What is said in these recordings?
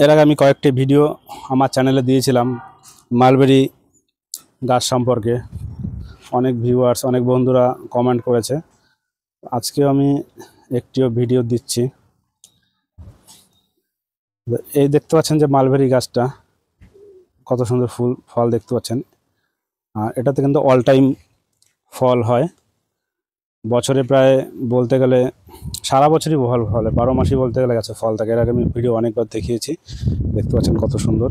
এর আগে আমি কয়েকটি ভিডিও আমার চ্যানেলে দিয়েছিলাম মালবেরি গাছ সম্পর্কে। অনেক ভিউয়ার্স, অনেক বন্ধুরা কমেন্ট করেছে। আজকেও আমি একটিও ভিডিও দিচ্ছি। এই দেখতে পাচ্ছেন যে মালবেরি গাছটা কত সুন্দর ফল দেখতে পাচ্ছেন। আর এটাতে কিন্তু অল টাইম ফল হয়, বছরে প্রায় বলতে গেলে সারা বছরই ফল ফলে, 12 মাসই বলতে গেলে গাছে ফল থাকে। এর আগে আমি ভিডিও অনেকবার দেখিয়েছি, দেখতে পাচ্ছেন কত সুন্দর।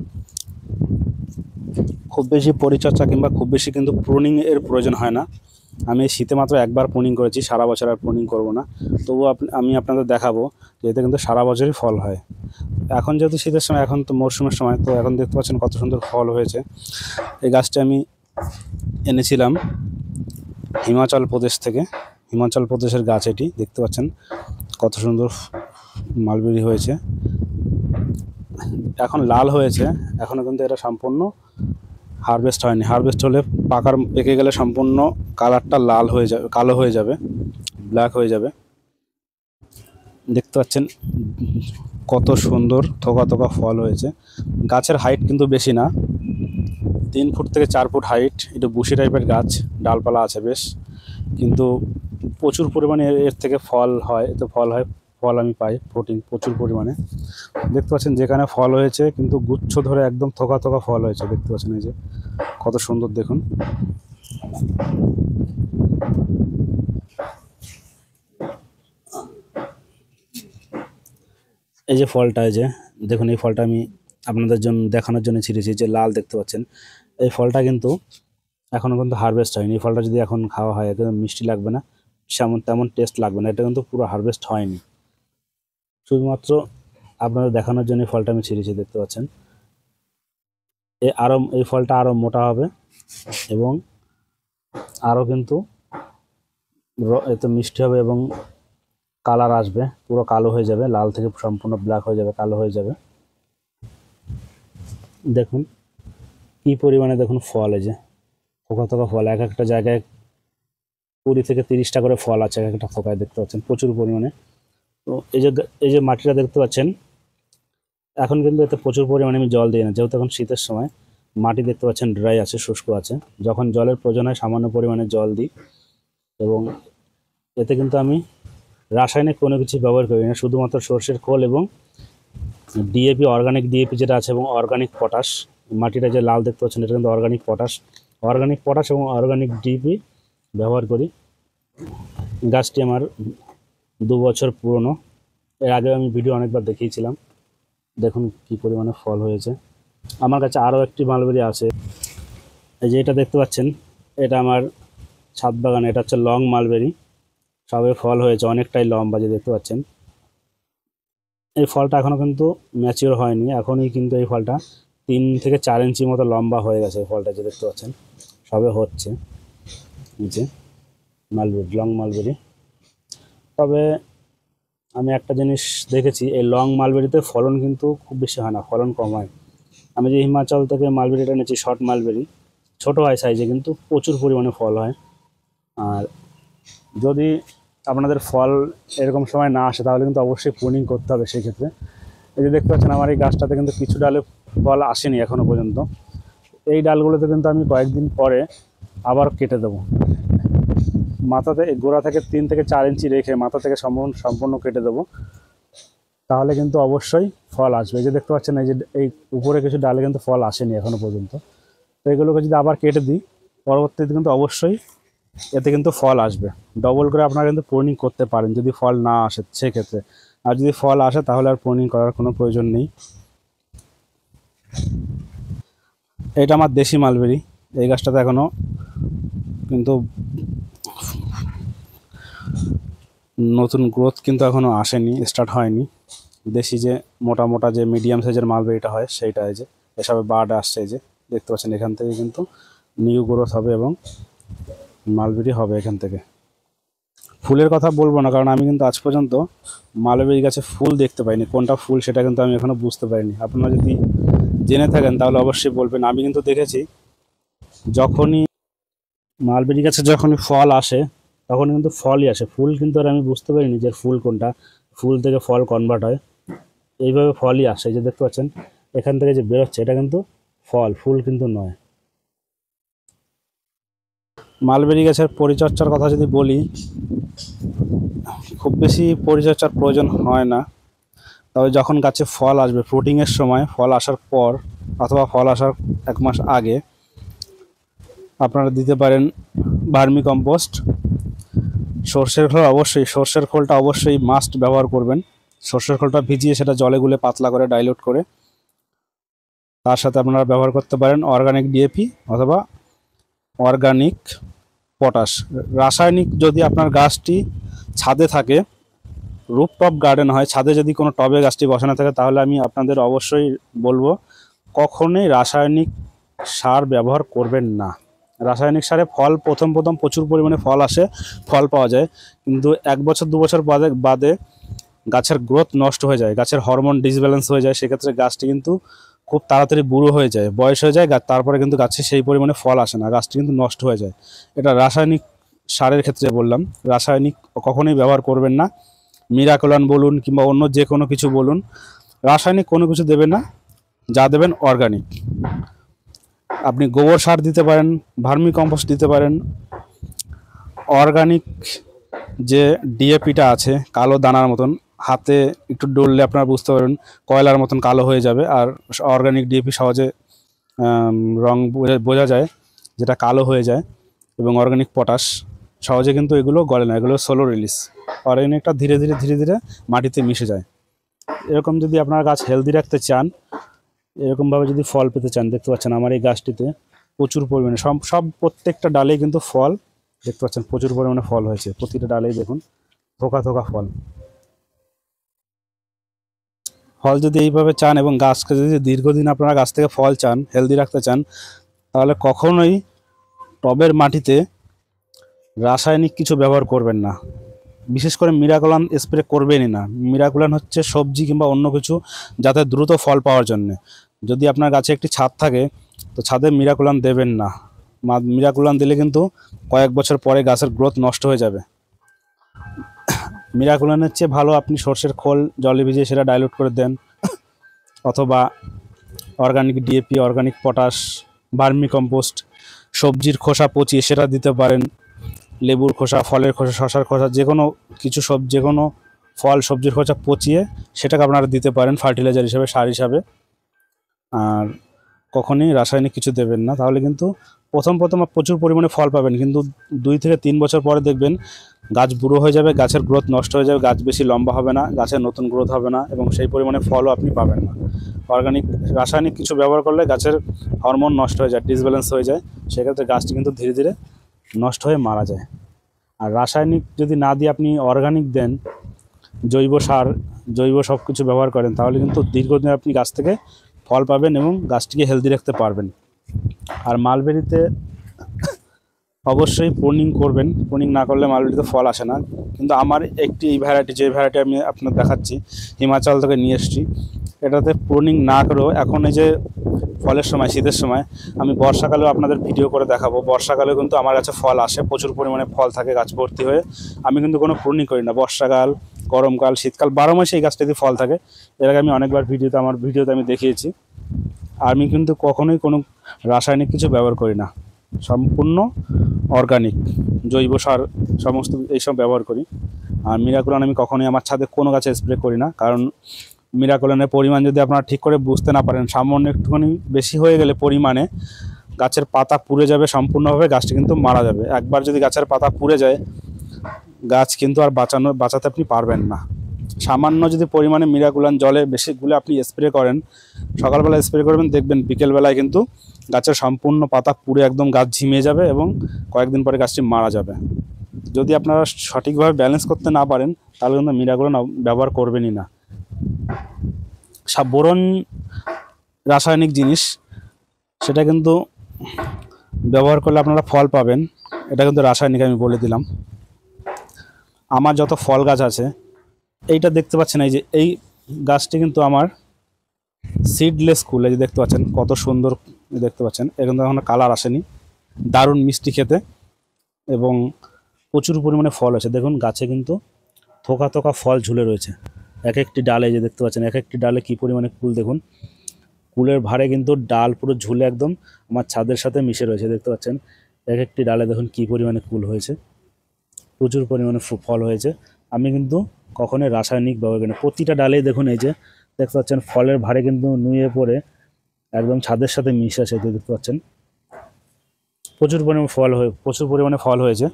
খুব বেশি পরিচর্যা কিংবা খুব বেশি কিন্তু প্রুনিং এর প্রয়োজন হয় না। আমি শীতে মাত্র একবার প্রুনিং করেছি, সারা বছর আর প্রুনিং করব না। তবুও আমি আপনাদের দেখাবো যে এতে কিন্তু সারা বছরই ফল হয়। এখন যেহেতু শীতের সময়, এখন তো মরশুমের সময়, তো এখন দেখতে পাচ্ছেন কত সুন্দর ফল হয়েছে। এই গাছটা আমি এনেছিলাম হিমাচল প্রদেশ থেকে। হিমাচল প্রদেশের গাছ এটি, দেখতে পাচ্ছেন কত সুন্দর মালবেরি হয়েছে। এখন লাল হয়েছে, এখনও কিন্তু এটা সম্পূর্ণ হারভেস্ট হয়নি। হারভেস্ট হলে পেকে গেলে সম্পূর্ণ কালারটা লাল হয়ে যাবে, কালো হয়ে যাবে, ব্ল্যাক হয়ে যাবে। দেখতে পাচ্ছেন কত সুন্দর থোকা থোকা ফল হয়েছে। গাছের হাইট কিন্তু বেশি না, 3 ফুট থেকে 4 ফুট হাইট। একটু বুশি টাইপের গাছ, ডালপালা আছে বেশ, কিন্তু প্রচুর পরিমাণে এর থেকে ফল হয়। এতে ফল আমি পাই প্রচুর পরিমাণে। দেখতে পাচ্ছেন যেখানে ফল হয়েছে কিন্তু গুচ্ছ ধরে একদম থোকা থোকা ফল হয়েছে। দেখতে পাচ্ছেন এই যে কত সুন্দর, দেখুন। এই যে ফলটা, এই যে দেখুন, এই ফলটা আমি আপনাদের জন্য দেখানোর জন্য ছিঁড়েছি। যে লাল দেখতে পাচ্ছেন, এই ফলটা কিন্তু এখনও কিন্তু হারভেস্ট হয়নি। এই ফলটা যদি এখন খাওয়া হয় একদম মিষ্টি লাগবে না, তেমন টেস্ট লাগবে না। এটা কিন্তু পুরো হারভেস্ট হয়নি, শুধুমাত্র আপনাদের দেখানোর জন্য ফলটা আমি ছিঁড়েছি। দেখতে পাচ্ছেন এই ফলটা আরও মোটা হবে এবং আরও কিন্তু এতে মিষ্টি হবে এবং কালার আসবে, পুরো কালো হয়ে যাবে, লাল থেকে সম্পূর্ণ ব্ল্যাক হয়ে যাবে, কালো হয়ে যাবে। দেখুন কি পরিমাণে, দেখুন ফল, এই যে থোকা থোকা ফল। এক একটা জায়গায় 20 থেকে 30টা করে ফল আছে এক একটা থোকায়, দেখতে পাচ্ছেন প্রচুর পরিমাণে। তো এই যে মাটিটা দেখতে পাচ্ছেন, এখন কিন্তু এতে প্রচুর পরিমাণে আমি জল দিই না, যেহেতু এখন শীতের সময়। মাটি দেখতে পাচ্ছেন ড্রাই আছে, শুষ্ক আছে। যখন জলের প্রয়োজন হয় সামান্য পরিমাণে জল দিই। এবং এতে কিন্তু আমি রাসায়নিক কোনো কিছু ব্যবহার করি না, শুধুমাত্র সরষের খোল এবং ডিএপি, অর্গানিক ডিএপি যেটা আছে, এবং অর্গানিক পটাশ। মাটিটা যে লাল দেখতে পাচ্ছেন, এটা কিন্তু অর্গানিক পটাশ এবং অর্গানিক ডিএপি ব্যবহার করি। গাছটি আমার 2 বছর পুরনো। এর আগে আমি ভিডিও অনেকবার দেখিয়েছিলাম। দেখুন কি পরিমাণে ফল হয়েছে। আমার কাছে আরও একটি মালবেরি আছে, এই যে এটা দেখতে পাচ্ছেন, এটা আমার ছাদ বাগানে। এটা হচ্ছে লং মালবেরি, সবে ফল হয়েছে, অনেকটাই লম্বা যে দেখতে পাচ্ছেন। এই ফলটা এখনও কিন্তু ম্যাচিওর হয়নি, এখনই কিন্তু এই ফলটা 3 থেকে 4 ইঞ্চি মতো লম্বা হয়ে গেছে। এই ফলটা যে দেখতে পাচ্ছেন সবে হচ্ছে, নিচে মালবেরি, লং মালবেরি। তবে আমি একটা জিনিস দেখেছি, এই লং মালবেরিতে ফলন কিন্তু খুব বেশি হয় না, ফলন কম হয়। আমি যে হিমাচল থেকে মালবেরিটা নিয়েছি, শর্ট মালবেরি, ছোটো হয় সাইজে, কিন্তু প্রচুর পরিমাণে ফল হয়। আর যদি আপনাদের ফল এরকম সময় না আসে তাহলে কিন্তু অবশ্যই প্রুনিং করতে হবে সেই ক্ষেত্রে। এই যে দেখতে পাচ্ছেন আমার এই গাছটাতে কিন্তু কিছু ডালে ফল আসেনি এখনও পর্যন্ত। এই ডালগুলোতে কিন্তু আমি কয়েকদিন পরে আবার কেটে দেবো। মাথাতে গোড়া থেকে 3 থেকে 4 ইঞ্চি রেখে মাথা থেকে সম্পূর্ণ কেটে দেবো, তাহলে কিন্তু অবশ্যই ফল আসবে। এই যে দেখতে পাচ্ছেন, এই যে এই উপরে কিছু ডালে কিন্তু ফল আসেনি এখনও পর্যন্ত। তো এগুলোকে যদি আবার কেটে দিই পরবর্তীতে কিন্তু অবশ্যই এতে কিন্তু ফল আসবে। ডবল করে আপনারা কিন্তু প্রুনিং করতে পারেন যদি ফল না আসে সেক্ষেত্রে। আর যদি ফল আসে তাহলে আর প্রুনিং করার কোনো প্রয়োজন নেই। এটা আমার দেশি মালবেরি। এই গাছটাতে এখনও কিন্তু নতুন গ্রোথ কিন্তু এখনও আসেনি, স্টার্ট হয়নি। দেশি যে মোটা মোটা যে মিডিয়াম সাইজের মালবেরিটা হয় সেইটা, এই যে এসবে বার্ড আসছে, এই যে দেখতে পাচ্ছেন, এখান থেকে কিন্তু নিউ গ্রোথ হবে এবং মালবেরি হবে এখান থেকে। ফুলের কথা বলবো না, কারণ আমি কিন্তু আজ পর্যন্ত মালবেরি গাছে ফুল দেখতে পাইনি। কোনটা ফুল সেটা কিন্তু আমি এখনও বুঝতে পারিনি। আপনারা যদি জেনে থাকেন তাহলে অবশ্যই বলবেন। আমি কিন্তু দেখেছি যখনই মালবেরি গাছে যখনই ফল আসে তখন কিন্তু ফলই আসে, ফুল কিন্তু আর আমি বুঝতে পারিনি যে ফুল কোনটা, ফুল থেকে ফল কনভার্ট হয়। এইভাবে ফলই আসে। এই যে দেখতে পাচ্ছেন এখান থেকে যে বেরোচ্ছে এটা কিন্তু ফল, ফুল কিন্তু নয়। মালবেরি গাছের পরিচর্যার কথা যদি বলি, খুব বেশি পরিচর্যার প্রয়োজন হয় না। তবে যখন গাছে ফল আসবে, ফ্রুটিংয়ের সময়, ফল আসার পর অথবা ফল আসার 1 মাস আগে আপনারা দিতে পারেন ভার্মি কম্পোস্ট। সর্ষের খোলটা অবশ্যই মাস্ট ব্যবহার করবেন। সর্ষের খোলটা ভিজিয়ে সেটা জলে গুলে পাতলা করে ডাইলুট করে তার সাথে আপনারা ব্যবহার করতে পারেন অর্গানিক ডিএপি অথবা অর্গানিক পটাশ। রাসায়নিক যদি আপনার গাছটি ছাদে থাকে, রুফটপ গার্ডেন হয়, ছাদে যদি কোনো টবে গাছটি বসানো থাকে, তাহলে আমি আপনাদের অবশ্যই বলবো কখনোই রাসায়নিক সার ব্যবহার করবেন না। রাসায়নিক সারে ফল প্রথম প্রচুর পরিমাণে ফল আসে, ফল পাওয়া যায়, কিন্তু 1 বছর 2 বছর বাদে গাছের গ্রোথ নষ্ট হয়ে যায়, গাছের হরমোন ডিসব্যালেন্স হয়ে যায়। সেক্ষেত্রে গাছটি কিন্তু খুব তাড়াতাড়ি বুড়ো হয়ে যায়, বয়স হয়ে যায়, তারপরে কিন্তু গাছে সেই পরিমাণে ফল আসে না, গাছটি কিন্তু নষ্ট হয়ে যায়। এটা রাসায়নিক সারের ক্ষেত্রে বললাম। রাসায়নিক কখনোই ব্যবহার করবেন না। মিরাকলান বলুন কিংবা অন্য যে কোনো কিছু বলুন, রাসায়নিক কোনো কিছু দেবেন না, যা দেবেন অর্গানিক। আপনি গোবর সার দিতে পারেন, ভার্মি কম্পোস্ট দিতে পারেন। অর্গানিক যে ডিএপিটা আছে কালো দানার মতন, হাতে একটু ডললে আপনারা বুঝতে পারবেন কয়লার মতন কালো হয়ে যাবে। আর অর্গানিক ডিএপি সহজে রং বোঝা যায়, যেটা কালো হয়ে যায়। এবং অর্গানিক পটাশ সহজে কিন্তু এগুলো গলে না, এগুলো সোলো রিলিজ। অর্গানিকটা ধীরে ধীরে মাটিতে মিশে যায়। এরকম যদি আপনার গাছ হেলদি রাখতে চান, এরকমভাবে যদি ফল পেতে চান, দেখতে পাচ্ছেন আমার এই গাছটিতে প্রচুর পরিমাণে সব প্রত্যেকটা ডালেই কিন্তু ফল, দেখতে পাচ্ছেন প্রচুর পরিমাণে ফল হয়েছে। প্রতিটা ডালেই দেখুন থোকা থোকা ফল। ফল যদি এইভাবে চান এবং গাছকে যদি দীর্ঘদিন আপনারা গাছ থেকে ফল চান, হেলদি রাখতে চান, তাহলে কখনোই টবের মাটিতে রাসায়নিক কিছু ব্যবহার করবেন না। বিশেষ করে মিরাকলান স্প্রে করবেনই না। মিরাকলান হচ্ছে সবজি কিংবা অন্য কিছু যাতে দ্রুত ফল পাওয়ার জন্যে। যদি আপনার গাছে একটি ছাদ থাকে, তো ছাদে মিরাকলান দেবেন না। মিরাকলান দিলে কিন্তু কয়েক বছর পরে গাছের গ্রোথ নষ্ট হয়ে যাবে। মিরাকলানের চেয়ে ভালো আপনি সর্ষের খোল জলে ভিজিয়ে সেটা ডাইলুট করে দেন, অথবা organic DAP, organic potash, vermi compost, সবজির খোসা পচিয়ে সেটা দিতে পারেন। লেবুর খোসা, ফলের খোসা, শশার খোসা, যে কোনো কিছু যে কোনো ফল সবজির খোসা পচিয়ে সেটাকে আপনারা দিতে পারেন ফার্টিলাইজার হিসাবে, সার হিসাবে। আর কখনই রাসায়নিক কিছু দেবেন না, তাহলে কিন্তু প্রথম প্রচুর পরিমাণে ফল পাবেন, কিন্তু 2 থেকে 3 বছর পরে দেখবেন গাছ বুড়ো হয়ে যাবে, গাছের গ্রোথ নষ্ট হয়ে যাবে, গাছ বেশি লম্বা হবে না, গাছের নতুন গ্রোথ হবে না, এবং সেই পরিমাণে ফলও আপনি পাবেন না। রাসায়নিক কিছু ব্যবহার করলে গাছের হরমোন নষ্ট হয়ে যায়, ডিসব্যালেন্স হয়ে যায়, সেক্ষেত্রে গাছটি কিন্তু ধীরে ধীরে নষ্ট হয়ে মারা যায়। আর রাসায়নিক যদি না দিয়ে আপনি অর্গানিক দেন, জৈব সার, জৈব সব কিছু ব্যবহার করেন, তাহলে কিন্তু দীর্ঘদিন আপনি গাছ থেকে ফল পাবেন এবং গাছটিকে হেলদি রাখতে পারবেন। আর মালবেরিতে অবশ্যই প্রুনিং করবেন, প্রুনিং না করলে মালবেরিতে ফল আসে না। কিন্তু আমার একটি এই ভ্যারাইটি, যে ভ্যারাইটি আমি আপনার দেখাচ্ছি, হিমাচল থেকে নিয়ে এসেছি, এটাতে প্রুনিং না করেও এখন এই যে ফলের সময়, শীতের সময়, আমি বর্ষাকালেও আপনাদের ভিডিও করে দেখাবো। বর্ষাকালেও কিন্তু আমার কাছে ফল আসে, প্রচুর পরিমাণে ফল থাকে গাছ ভর্তি হয়ে। আমি কিন্তু কোনো প্রুনিং করি না। বর্ষাকাল, গরমকাল, শীতকাল, 12 মাসে এই গাছটাতে ফল থাকে। এর আগে আমি অনেকবার আমার ভিডিওতে আমি দেখিয়েছি। আমি কিন্তু কখনোই কোনো রাসায়নিক কিছু ব্যবহার করি না, সম্পূর্ণ অর্গানিক জৈব সার সমস্ত এইসব ব্যবহার করি। আর মিরাকলান আমি কখনোই আমার ছাদে কোনো গাছে স্প্রে করি না, কারণ মিরাকলানের পরিমাণ যদি আপনারা ঠিক করে বুঝতে না পারেন, সামান্য একটুখানি বেশি হয়ে গেলে পরিমাণে গাছের পাতা পুড়ে যাবে সম্পূর্ণভাবে, গাছটি কিন্তু মারা যাবে। একবার যদি গাছের পাতা পুড়ে যায়, গাছ কিন্তু আর বাঁচাতে আপনি পারবেন না। সামান্য যদি পরিমাণে মিরাকলান জলে বেশি গুলে আপনি স্প্রে করেন, সকালবেলা স্প্রে করবেন, দেখবেন বিকেলবেলায় কিন্তু গাছের সম্পূর্ণ পাতা পুড়ে একদম গাছ ঝিমিয়ে যাবে এবং কয়েকদিন পরে গাছটি মারা যাবে। যদি আপনারা সঠিকভাবে ব্যালেন্স করতে না পারেন, তাহলে কিন্তু মিরাকলান ব্যবহার করবেনই না। বোরন রাসায়নিক জিনিস, সেটা কিন্তু ব্যবহার করলে আপনারা ফল পাবেন, এটা কিন্তু রাসায়নিক, আমি বলে দিলাম। আমার যত ফল গাছ আছে, এইটা দেখতে পাচ্ছেন, এই যে এই গাছটি কিন্তু আমার সিডলেস কুল, এই যে দেখতে পাচ্ছেন কত সুন্দর দেখতে পাচ্ছেন, এর কিন্তু এখনো কালার আসেনি, দারুণ মিষ্টি খেতে এবং প্রচুর পরিমাণে ফল আছে। দেখুন গাছে কিন্তু থোকা থোকা ফল ঝুলে রয়েছে। এক একটি ডালে যে দেখতে পাচ্ছেন, এক একটি ডালে কি পরিমাণে কুল দেখুন। কুলের ভারে কিন্তু ডাল পুরো ঝুলে একদম আমার ছাদের সাথে মিশে রয়েছে, দেখতে পাচ্ছেন। এক একটি ডালে দেখুন কি পরিমাণে কুল হয়েছে, প্রচুর পরিমাণে ফল হয়েছে। আমি কিন্তু কখনোই রাসায়নিক ব্যবহার করি না। প্রতিটা ডালেই দেখুন এই যে দেখতে পাচ্ছেন ফলের ভারে কিন্তু নুয়ে পড়ে একদম ছাদের সাথে মিশে আছে, দেখতে পাচ্ছেন। প্রচুর পরিমাণে ফল হয়েছে।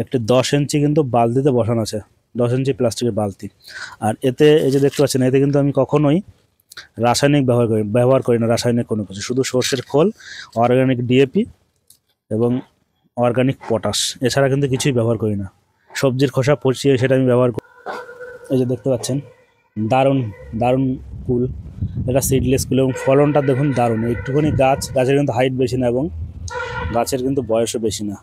একটি 10 ইঞ্চি কিন্তু বালতিতে বসানো আছে, 10 ইঞ্চি প্লাস্টিকের বালতি। আর এতে এই যে দেখতে পাচ্ছেন, এতে কিন্তু আমি কখনোই রাসায়নিক ব্যবহার করি না, রাসায়নিক কোনো কিছু। শুধু সর্ষের খোল, অর্গানিক ডিএপি এবং অর্গানিক পটাশ, এছাড়া কিন্তু কিছুই ব্যবহার করি না। সবজির খোসা পচিয়ে সেটা আমি ব্যবহার করি। এই যে দেখতে পাচ্ছেন দারুণ দারুণ কুল, এটা সিডলেস কুল এবং ফলনটা দেখুন দারুণ। একটুখানি গাছের কিন্তু হাইট বেশি না এবং গাছের কিন্তু বয়সও বেশি না,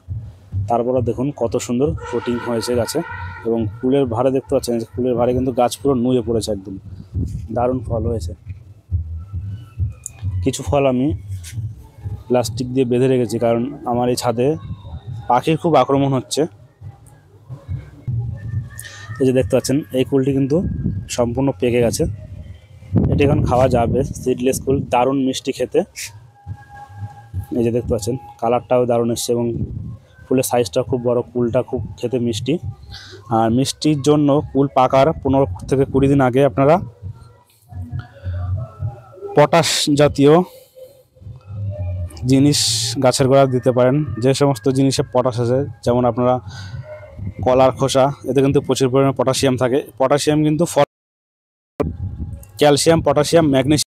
তারপরে দেখুন কত সুন্দর ফ্রুটিং হয়েছে গাছে। এবং ফুলের ভারে দেখতে পাচ্ছেন, ফুলের ভারে কিন্তু গাছ পুরো নুয়ে পড়েছে, একদম দারুণ ফল হয়েছে। কিছু ফল আমি প্লাস্টিক দিয়ে বেঁধে রেখেছি, কারণ আমার এই ছাদে পাখির খুব আক্রমণ হচ্ছে। এই যে দেখতে পাচ্ছেন এই কুলটি কিন্তু সম্পূর্ণ পেকে গেছে, এটি এখন খাওয়া যাবে। সিডলেস কুল, দারুণ মিষ্টি খেতে। এই যে দেখতে পাচ্ছেন কালারটাও দারুণ এসছে এবং ফুলের সাইজটা খুব বড়, কুলটা খুব খেতে মিষ্টি। আর মিষ্টির জন্য কুল পাকার 15 থেকে 20 দিন আগে আপনারা পটাশ জাতীয় জিনিস গাছের গোড়া দিতে পারেন। যে সমস্ত জিনিসে পটাশ আছে, যেমন আপনারা কলার খোসা, এতে কিন্তু প্রচুর পরিমাণে পটাশিয়াম থাকে। পটাশিয়াম কিন্তু ক্যালসিয়াম, পটাশিয়াম, ম্যাগনেসিয়াম